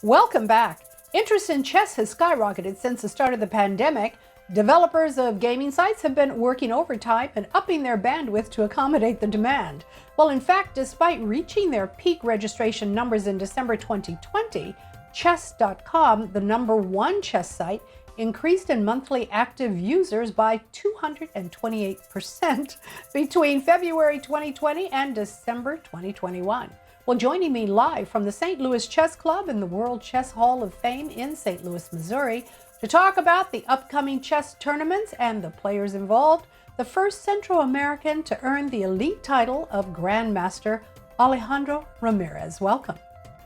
Welcome back. Interest in chess has skyrocketed since the start of the pandemic. Developers of gaming sites have been working overtime and upping their bandwidth to accommodate the demand. Well, in fact, despite reaching their peak registration numbers in December 2020, chess.com, the #1 chess site, increased in monthly active users by 228% between February 2020 and December 2021. Well, joining me live from the St. Louis Chess Club in the World Chess Hall of Fame in St. Louis, Missouri, to talk about the upcoming chess tournaments and the players involved, the first Centro American to earn the elite title of Grandmaster, Alejandro Ramirez. Welcome.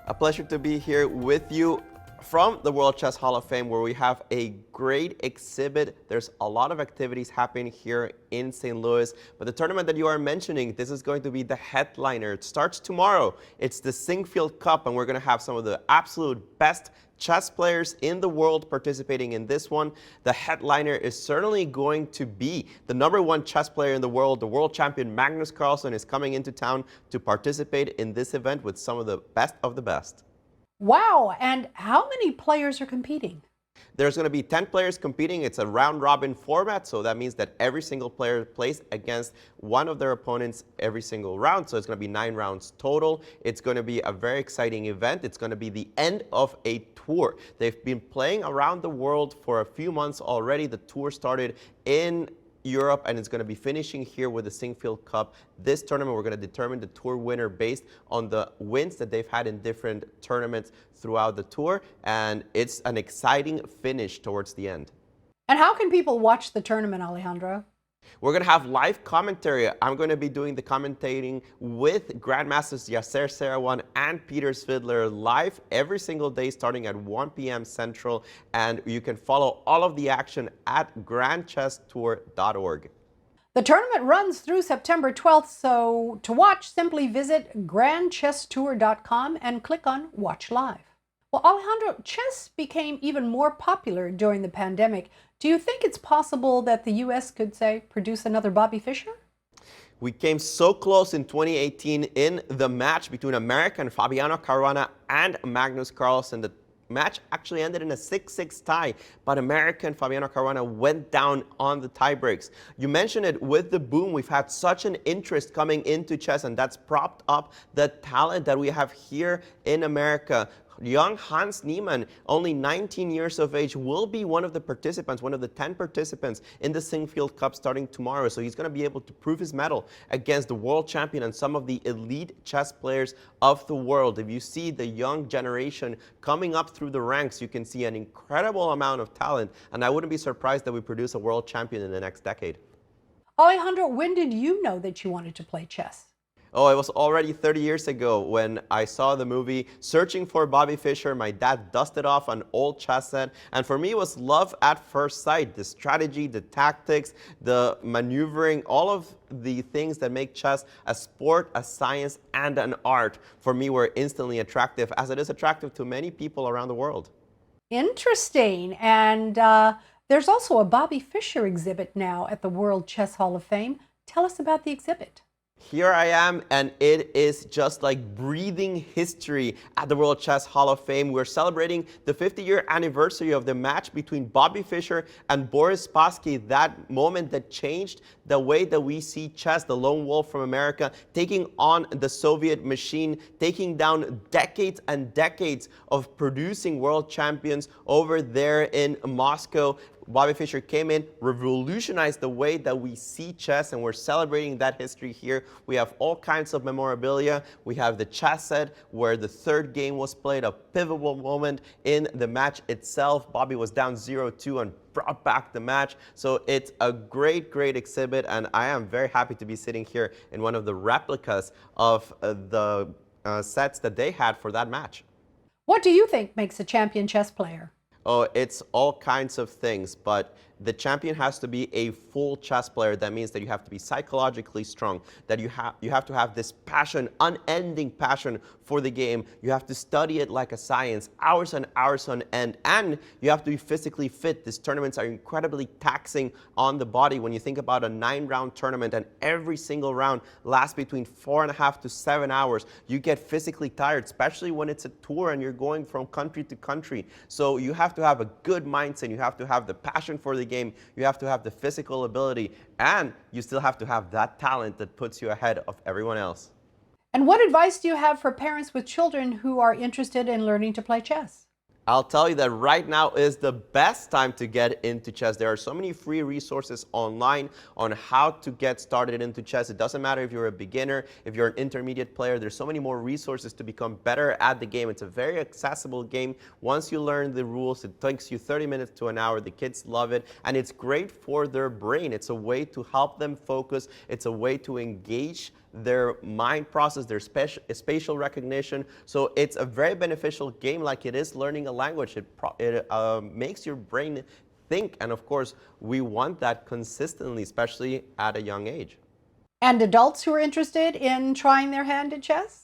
A pleasure to be here with you from the World Chess Hall of Fame, where we have a great exhibit. There's a lot of activities happening here in St. Louis, but the tournament that you are mentioning, this is going to be the headliner. It starts tomorrow. It's the Sinquefield Cup, and we're going to have some of the absolute best chess players in the world participating in this one. The headliner is certainly going to be the #1 chess player in the world champion Magnus Carlsen is coming into town to participate in this event with some of the best of the best. Wow, and how many players are competing? There's going to be 10 players competing. It's a round-robin format, so that means that every single player plays against one of their opponents every single round, so it's going to be 9 rounds total. It's going to be a very exciting event. It's going to be the end of a tour. They've been playing around the world for a few months already. The tour started in Europe, and it's going to be finishing here with the Sinquefield Cup. This tournament, we're going to determine the tour winner based on the wins that they've had in different tournaments throughout the tour, and it's an exciting finish towards the end. And how can people watch the tournament, Alejandro? We're going to have live commentary. I'm going to be doing the commentating with Grandmasters Yasser Seirawan and Peter Svidler live every single day starting at 1 p.m. Central, and you can follow all of the action at grandchesstour.org. The tournament runs through September 12th, so to watch, simply visit grandchesstour.com and click on Watch Live. Well, Alejandro, chess became even more popular during the pandemic. Do you think it's possible that the U.S. could, say, produce another Bobby Fischer? We came so close in 2018 in the match between American Fabiano Caruana and Magnus Carlsen. The match actually ended in a 6-6 tie, but American Fabiano Caruana went down on the tiebreaks. You mentioned it, with the boom, we've had such an interest coming into chess, and that's propped up the talent that we have here in America. Young Hans Niemann, only 19 years of age, will be one of the participants, one of the 10 participants in the Sinquefield Cup starting tomorrow. So he's going to be able to prove his mettle against the world champion and some of the elite chess players of the world. If you see the young generation coming up through the ranks, you can see an incredible amount of talent. And I wouldn't be surprised that we produce a world champion in the next decade. Alejandro, when did you know that you wanted to play chess? Oh, it was already 30 years ago when I saw the movie Searching for Bobby Fischer. My dad dusted off an old chess set, and for me it was love at first sight. The strategy, the tactics, the maneuvering, all of the things that make chess a sport, a science, and an art, for me were instantly attractive, as it is attractive to many people around the world. Interesting. And there's also a Bobby Fischer exhibit now at the World Chess Hall of Fame. Tell us about the exhibit. Here I am, and it is just like breathing history at the World Chess Hall of Fame. We're celebrating the 50-year anniversary of the match between Bobby Fischer and Boris Spassky, that moment that changed the way that we see chess, the lone wolf from America taking on the Soviet machine, taking down decades and decades of producing world champions over there in Moscow. Bobby Fischer came in, revolutionized the way that we see chess, and we're celebrating that history here. We have all kinds of memorabilia. We have the chess set where the third game was played, a pivotal moment in the match itself. Bobby was down 0-2 and brought back the match. So it's a great, great exhibit, and I am very happy to be sitting here in one of the replicas of the sets that they had for that match. What do you think makes a champion chess player? Oh, it's all kinds of things, but the champion has to be a full chess player. That means that you have to be psychologically strong, that you have to have this passion, unending passion for the game. You have to study it like a science, hours and hours on end, and you have to be physically fit. These tournaments are incredibly taxing on the body. When you think about a 9-round tournament and every single round lasts between 4.5 to 7 hours, you get physically tired, especially when it's a tour and you're going from country to country. So you have to have a good mindset, you have to have the passion for the game, you have to have the physical ability, and you still have to have that talent that puts you ahead of everyone else. And what advice do you have for parents with children who are interested in learning to play chess? I'll tell you that right now is the best time to get into chess. There are so many free resources online on how to get started into chess. It doesn't matter if you're a beginner, if you're an intermediate player, there's so many more resources to become better at the game. It's a very accessible game. Once you learn the rules, it takes you 30 minutes to an hour. The kids love it, and it's great for their brain. It's a way to help them focus. It's a way to engage their mind process, their spatial recognition. So it's a very beneficial game, like it is learning a language. It makes your brain think, and of course we want that consistently, especially at a young age. And adults who are interested in trying their hand at chess?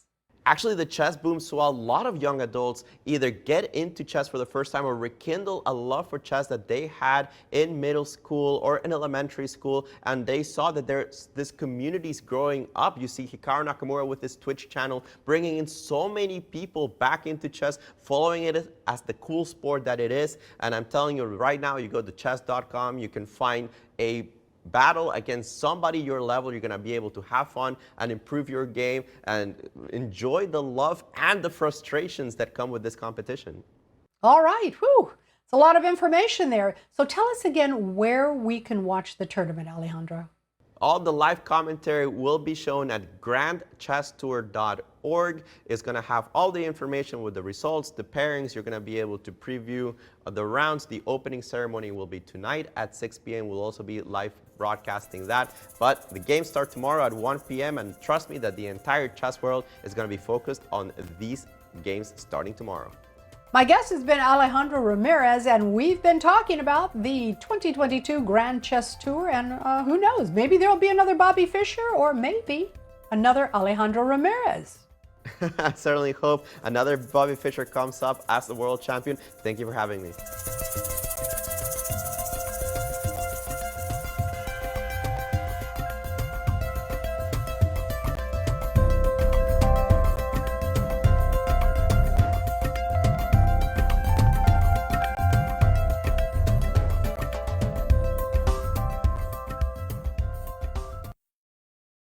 Actually, the chess boom saw a lot of young adults either get into chess for the first time or rekindle a love for chess that they had in middle school or in elementary school, and they saw that there's this communities growing up. You see Hikaru Nakamura with his Twitch channel bringing in so many people back into chess, following it as the cool sport that it is. And I'm telling you right now, you go to chess.com, you can find a battle against somebody your level. You're going to be able to have fun and improve your game and enjoy the love and the frustrations that come with this competition. All right. Whew. It's a lot of information there. So tell us again where we can watch the tournament, Alejandro. All the live commentary will be shown at grandchesstour.org. It's going to have all the information with the results, the pairings. You're going to be able to preview the rounds. The opening ceremony will be tonight at 6 p.m. We'll also be live broadcasting that. But the games start tomorrow at 1 p.m. And trust me that the entire chess world is going to be focused on these games starting tomorrow. My guest has been Alejandro Ramirez, and we've been talking about the 2022 Grand Chess Tour, and who knows, maybe there'll be another Bobby Fischer or maybe another Alejandro Ramirez. I certainly hope another Bobby Fischer comes up as the world champion. Thank you for having me.